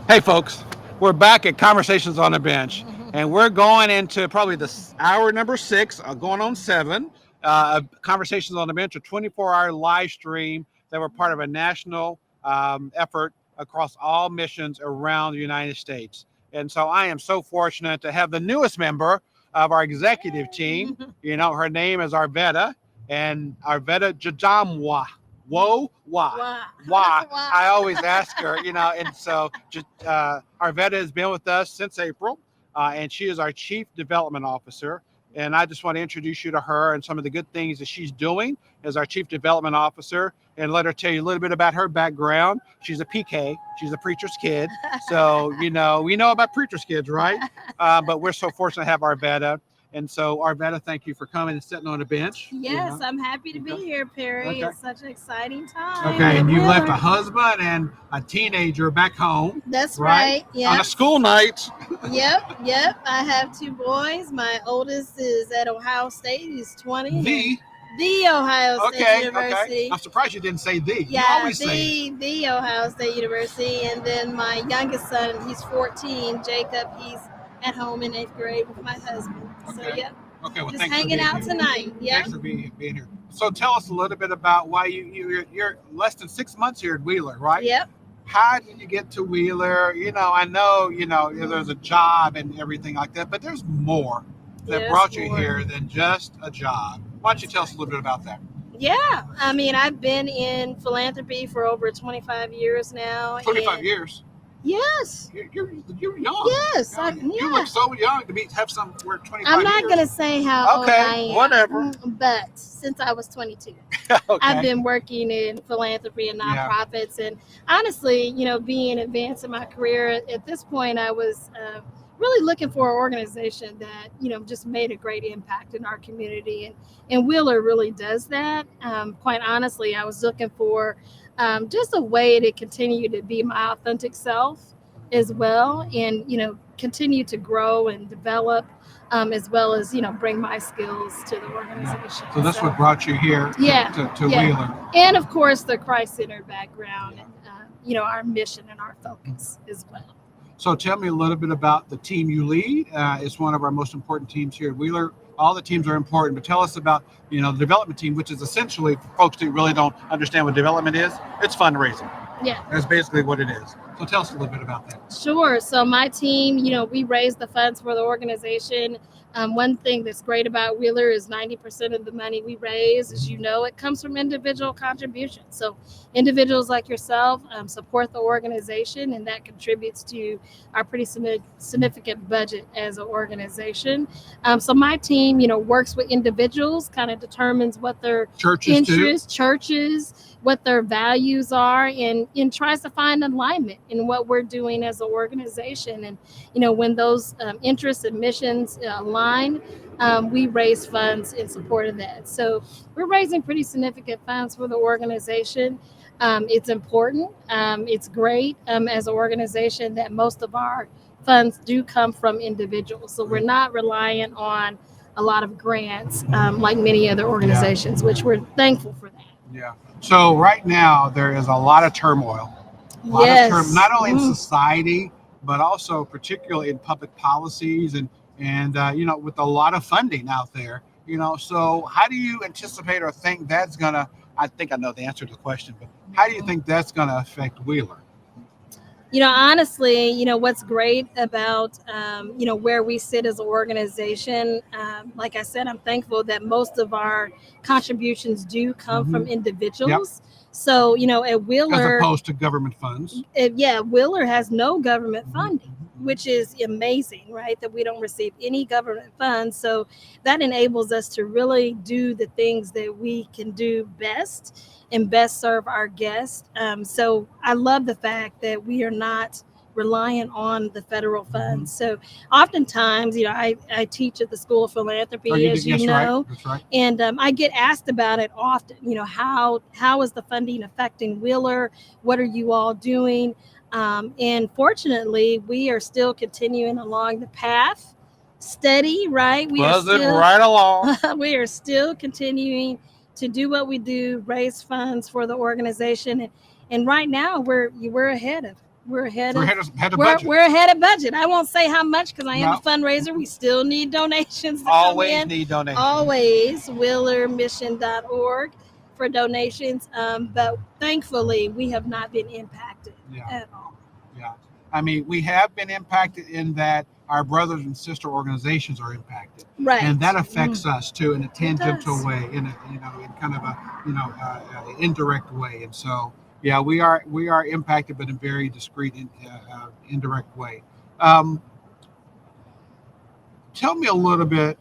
Hey, folks, we're back at Conversations on the Bench, and we're going into probably the hour number 6, going on 7. Conversations on the Bench, a 24-hour live stream that we're part of a national effort across all missions around the United States. And so I am so fortunate to have the newest member of our executive team. Her name is Arvetta, and Arvetta Jajamwa. Whoa, why? Why? I always ask her, and so Arvetta has been with us since April, and she is our Chief Development Officer. And I just want to introduce you to her and some of the good things that she's doing as our Chief Development Officer, and let her tell you a little bit about her background. She's a PK, she's a preacher's kid. So, we know about preacher's kids, right? But we're so fortunate to have Arvetta. And so, Arvetta, thank you for coming and sitting on the bench. Yes, I'm happy to be here, Perry. Okay. It's such an exciting time. Okay, and you left a husband and a teenager back home. That's right. Yeah. On a school night. Yep. I have 2 boys. My oldest is at Ohio State. He's 20. The Ohio State University. Okay. I'm surprised you didn't say the. Yeah, you always say the Ohio State University. And then my youngest son, he's 14, Jacob. He's at home in 8th grade with my husband. Okay. So yeah. Okay, well, just thanks hanging for being out here. tonight. Yeah. Thanks for being here. So tell us a little bit about why you're less than 6 months here at Wheeler, right? Yep. How did you get to Wheeler? I know, there's a job and everything like that, but there's more that brought you here than just a job. Why don't you tell us a little bit about that? Yeah. I mean, I've been in philanthropy for over 25 years now. 25 years? Yes. You're young. Yes. You look so young to have some work 25 I'm not years. going to say how old I am. Whatever. But since I was 22, okay. I've been working in philanthropy and nonprofits. And honestly, being advanced in my career, at this point, I was really looking for an organization that, just made a great impact in our community. And Wheeler really does that. Quite honestly, I was looking for just a way to continue to be my authentic self as well, and continue to grow and develop, as well as bring my skills to the organization. So that's what brought you here to Wheeler. And of course the Christ-centered background and our mission and our focus as well. So tell me a little bit about the team you lead. It's one of our most important teams here at Wheeler. All the teams are important, but tell us about, the development team, which is essentially, for folks who really don't understand what development is, it's fundraising. Yeah. That's basically what it is. So tell us a little bit about that. Sure. So my team, we raise the funds for the organization. One thing that's great about Wheeler is 90% of the money we raise, as it comes from individual contributions. So individuals like yourself support the organization, and that contributes to our pretty significant budget as an organization. So my team, works with individuals, kind of determines what their churches, what their values are, and tries to find alignment in what we're doing as an organization. And, when those interests and missions align, we raise funds in support of that. So we're raising pretty significant funds for the organization. It's important. It's great as an organization that most of our funds do come from individuals. So we're not reliant on a lot of grants like many other organizations, which we're thankful for that. Yeah. So right now there is a lot of turmoil. Not only in society, but also particularly in public policies and with a lot of funding out there. So how do you anticipate or think that's gonna? I think I know the answer to the question, but how do you think that's gonna affect Wheeler? Honestly, what's great about, where we sit as an organization, like I said, I'm thankful that most of our contributions do come from individuals. Yep. So, at Wheeler, as opposed to government funds. Wheeler has no government funding, which is amazing, right? That we don't receive any government funds. So that enables us to really do the things that we can do best and best serve our guests. So I love the fact that we are not reliant on the federal funds. So oftentimes, I teach at the School of Philanthropy, as you know, that's right. And I get asked about it often. How is the funding affecting Wheeler? What are you all doing? And fortunately, we are still continuing along the path, steady, right? Right along. We are still continuing to do what we do, raise funds for the organization, and right now we're ahead of we're ahead We're of ahead of budget. we're ahead of budget. I won't say how much because I am No. a fundraiser. We still need donations to come Always in. need donations. Always wheelermission.org for donations. But thankfully, we have not been impacted at all. Yeah. I mean, we have been impacted in that our brothers and sister organizations are impacted. Right. And that affects us too in a tangential does. way, in kind of a, indirect way. And so, yeah, we are impacted, but in very discreet, indirect way. Tell me a little bit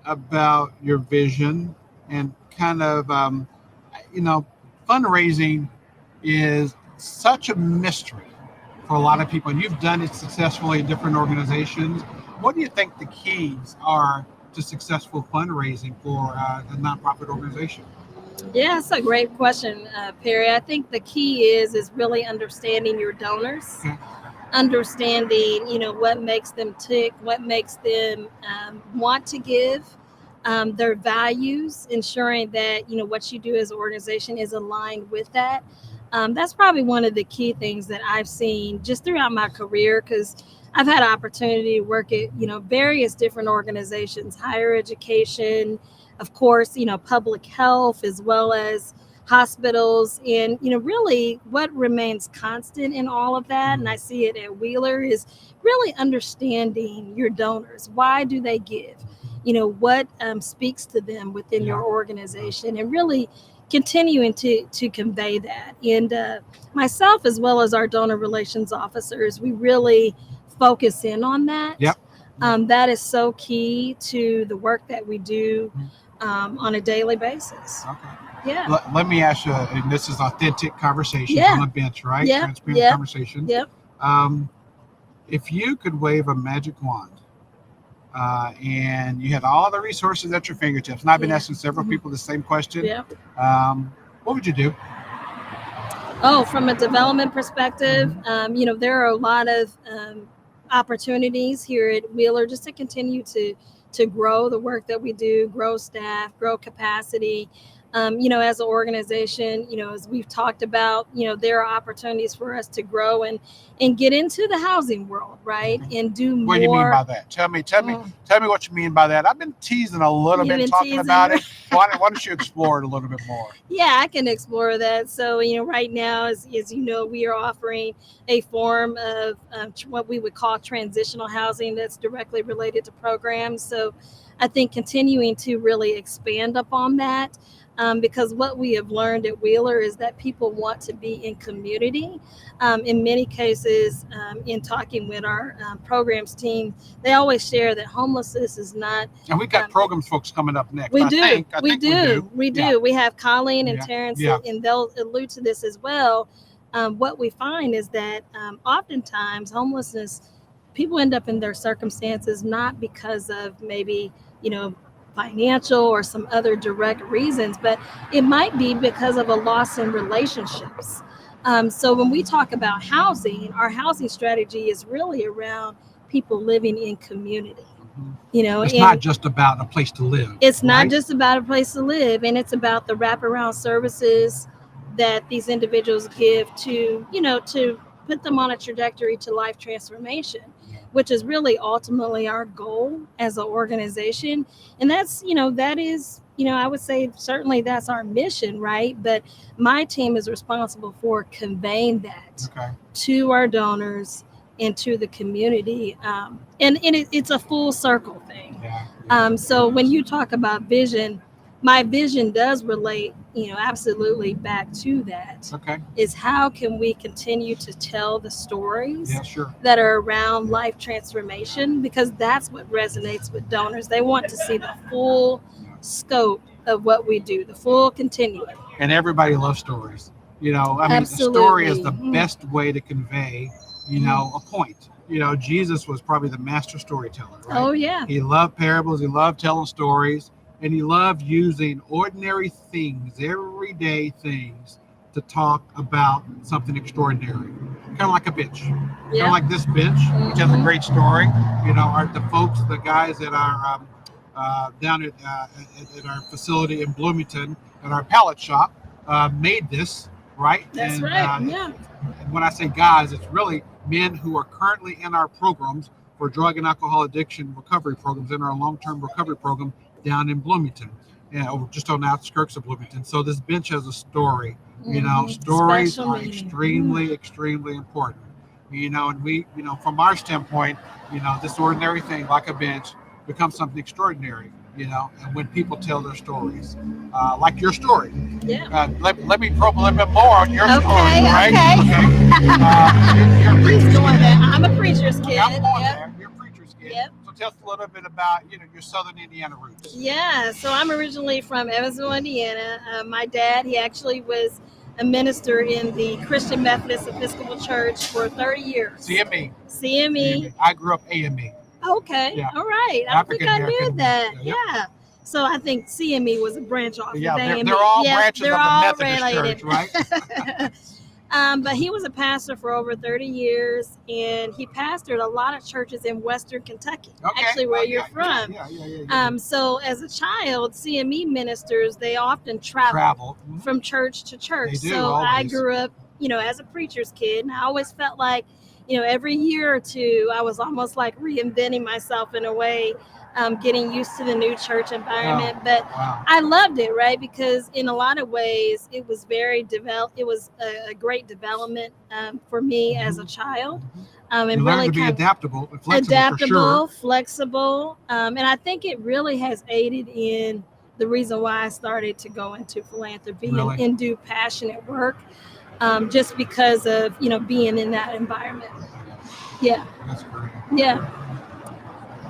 about your vision and kind of, fundraising is such a mystery for a lot of people, and you've done it successfully in different organizations. What do you think the keys are to successful fundraising for a nonprofit organization? Yeah, that's a great question, Perry. I think the key is really understanding your donors. Okay. Understanding, what makes them tick, what makes them want to give, their values, ensuring that, what you do as an organization is aligned with that. That's probably one of the key things that I've seen just throughout my career, because I've had an opportunity to work at, various different organizations, higher education, of course, public health, as well as hospitals. And, really what remains constant in all of that, and I see it at Wheeler, is really understanding your donors. Why do they give? What speaks to them within your organization, and really continuing to convey that. And myself, as well as our donor relations officers, we really focus in on that. Yep. That is so key to the work that we do on a daily basis. Okay. Yeah. Let me ask you, and this is authentic conversations on a bench, right? Yeah. Transparent conversations. Yep. If you could wave a magic wand, and you had all the resources at your fingertips, and I've been asking several people the same question. Yeah. What would you do? Oh, from a development perspective, there are a lot of opportunities here at Wheeler just to continue to grow the work that we do, grow staff, grow capacity. As an organization, as we've talked about, there are opportunities for us to grow and get into the housing world, right? And do more. What do you mean by that? Tell me what you mean by that. I've been teasing a little bit, talking about it. Why don't you explore it a little bit more? Yeah, I can explore that. So, right now, as we are offering a form of what we would call transitional housing that's directly related to programs. So I think continuing to really expand upon that. Because what we have learned at Wheeler is that people want to be in community. In many cases, in talking with our programs team, they always share that homelessness is not. And we've got programs folks coming up next. We I do. think We do. Yeah. We have Colleen and Terrence, and they'll allude to this as well. What we find is that oftentimes homelessness, people end up in their circumstances not because of maybe, financial or some other direct reasons, but it might be because of a loss in relationships. So when we talk about housing, our housing strategy is really around people living in community. It's not just about a place to live. It's not just about a place to live, and it's about the wraparound services that these individuals give to, to put them on a trajectory to life transformation, which is really ultimately our goal as an organization. And that's, that is, I would say certainly that's our mission, right? But my team is responsible for conveying that to our donors and to the community. And it's a full circle thing. So when you talk about vision, my vision does relate, absolutely back to that. Is how can we continue to tell the stories that are around life transformation? Because that's what resonates with donors. They want to see the full scope of what we do, the full continuum. And everybody loves stories. The story is the best way to convey, a point. Jesus was probably the master storyteller, right? Oh, yeah. He loved parables. He loved telling stories. And he loved using ordinary things, everyday things, to talk about something extraordinary. Kind of like a bench. Kind of like this bench, which has a great story. The folks, the guys that are down at our facility in Bloomington, at our pallet shop, made this. right? That's And, right. Yeah. and when I say guys, it's really men who are currently in our programs for drug and alcohol addiction recovery programs, in our long-term recovery program down in Bloomington, just on the outskirts of Bloomington. So this bench has a story. Stories Special are meaning. extremely, extremely important. And we, from our standpoint, this ordinary thing like a bench becomes something extraordinary. And when people tell their stories, like your story. Yeah. Let me probe a little bit more on your story, right? Okay. You're a He's preacher's going kid. there. I'm a preacher's kid. I'm going Yep. there. You're a preacher's kid. Yep. So tell us a little bit about your Southern Indiana roots. Yeah, so I'm originally from Evansville, Indiana. My dad, he actually was a minister in the Christian Methodist Episcopal Church for 30 years. CME. CME. I grew up AME. Okay. Yeah. All right. I don't think I knew African-American. that. Yep. Yeah. So I think CME was a branch off Yeah, of AME. they're all Yep, branches they're of the all Methodist related. Church, right? But he was a pastor for over 30 years, and he pastored a lot of churches in Western Kentucky, Okay. actually where you're Yeah, from. Yeah. So as a child, CME ministers, they often travel from church to church. They do, so always. I grew up, as a preacher's kid, and I always felt like, every year or two, I was almost like reinventing myself in a way, getting used to the new church environment. But Wow. I loved it, right? Because in a lot of ways, it was very it was a great development for me as a child. And You learn really to be kind of adaptable and flexible, for sure. flexible. And I think it really has aided in the reason why I started to go into philanthropy Really? and do passionate work, just because of, being in that environment. Yeah. That's great. Yeah.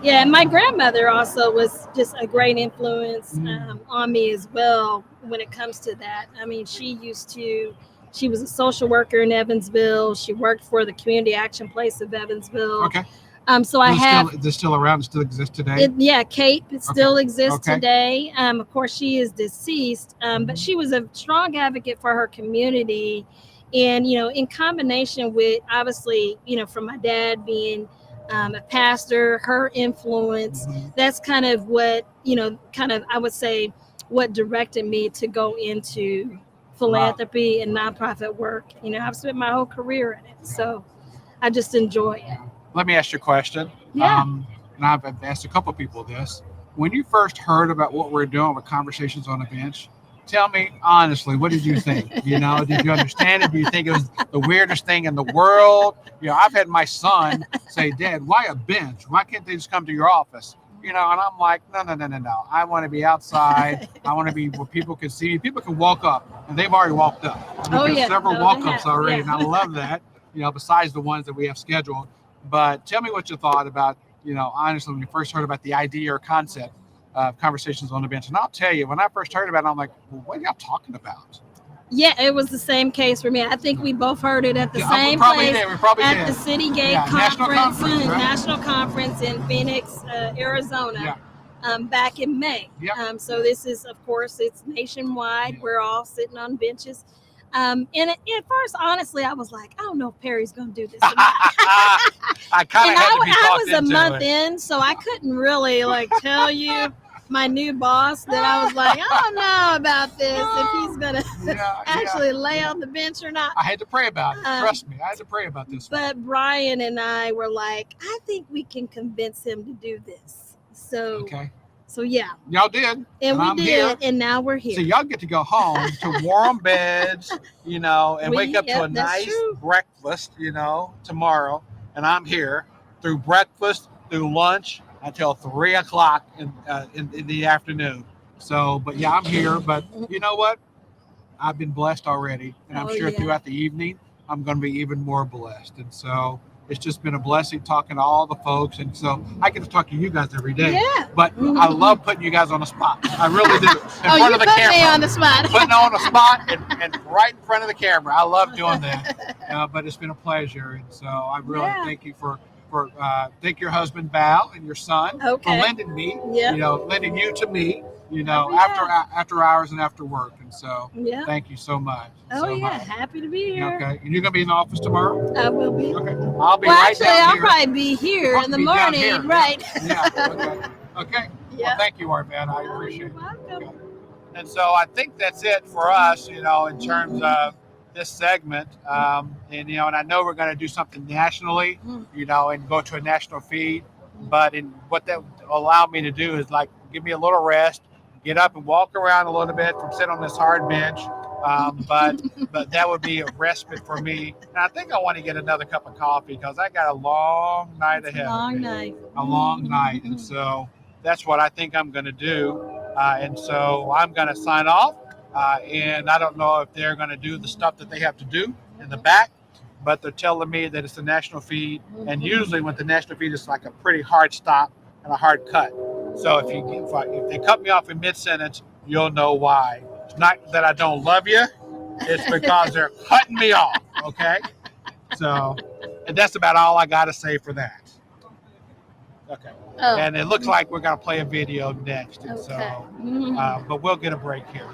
Yeah, and my grandmother also was just a great influence on me as well when it comes to that. I mean, she was a social worker in Evansville. She worked for the Community Action Place of Evansville. Okay. So Is it still around? It still exists today? Cape still exists Okay. today. Of course, she is deceased, but she was a strong advocate for her community. And, in combination with, obviously, from my dad being a pastor, her influence, that's kind of what, I would say, what directed me to go into philanthropy and nonprofit work. I've spent my whole career in it. So I just enjoy it. Let me ask you a question. Yeah. And I've asked a couple people this. When you first heard about what we're doing with Conversations on a Bench, tell me honestly, what did you think? Did you understand it? Do you think it was the weirdest thing in the world? I've had my son say, Dad, why a bench? Why can't they just come to your office? And I'm like, no. I want to be outside. I want to be where people can see me. People can walk up, and they've already walked up. Several walk-ups already, and I love that, besides the ones that we have scheduled. But tell me what you thought about, honestly, when you first heard about the idea or concept of Conversations on the Bench. And I'll tell you, when I first heard about it, I'm like, well, what are y'all talking about? Yeah, it was the same case for me. I think we both heard it at the same place at the City Gate National Conference in Phoenix, Arizona, back in May. Yep. So this is, of course, it's nationwide. Yeah. We're all sitting on benches. And at first, honestly, I was like, I don't know if Perry's going to do this or not. I kind of had to be talked I was a into month it. in, so I couldn't really tell you, my new boss, that I was like, I don't know about this, if he's going to actually lay on the bench or not. I had to pray about it. Trust me, I had to pray about this. But Brian and I were like, I think we can convince him to do this. So yeah. Y'all did. And we I'm did, here. And now we're here. So y'all get to go home to warm beds, and wake up to a nice breakfast, tomorrow. And I'm here through breakfast, through lunch, until 3:00 in the afternoon. So, but yeah, I'm here. But you know what? I've been blessed already, and I'm sure throughout the evening I'm going to be even more blessed. And so it's just been a blessing talking to all the folks, and so I get to talk to you guys every day. Yeah. But I love putting you guys on the spot. I really do. In front of the camera. Me on the spot. Putting on the spot and right in front of the camera. I love doing that. But it's been a pleasure, and so I really thank you for thank your husband Val and your son for lending me, lending you to me, after hours and after work. And so thank you so much. Happy to be here. Okay. And you're gonna be in the office tomorrow? I will be. Okay. I'll be right down I'll here. probably be here in the morning, right? Yeah. Okay. Well, thank you, Arvetta. I appreciate it. You're welcome. And so I think that's it for us, in terms of this segment, and and I know we're going to do something nationally, and go to a national feed. But what that will allow me to do is like give me a little rest, get up and walk around a little bit from sitting on this hard bench. But that would be a respite for me. And I think I want to get another cup of coffee because I got a long night ahead. A long night, and so that's what I think I'm going to do. And so I'm going to sign off. And I don't know if they're going to do the stuff that they have to do in the back, but they're telling me that it's the national feed. And usually with the national feed, it's like a pretty hard stop and a hard cut. So if they cut me off in mid-sentence, you'll know why. It's not that I don't love you. It's because they're cutting me off, okay? So, and that's about all I got to say for that. Okay. Oh. And it looks like we're going to play a video next. And Okay. so, but we'll get a break here.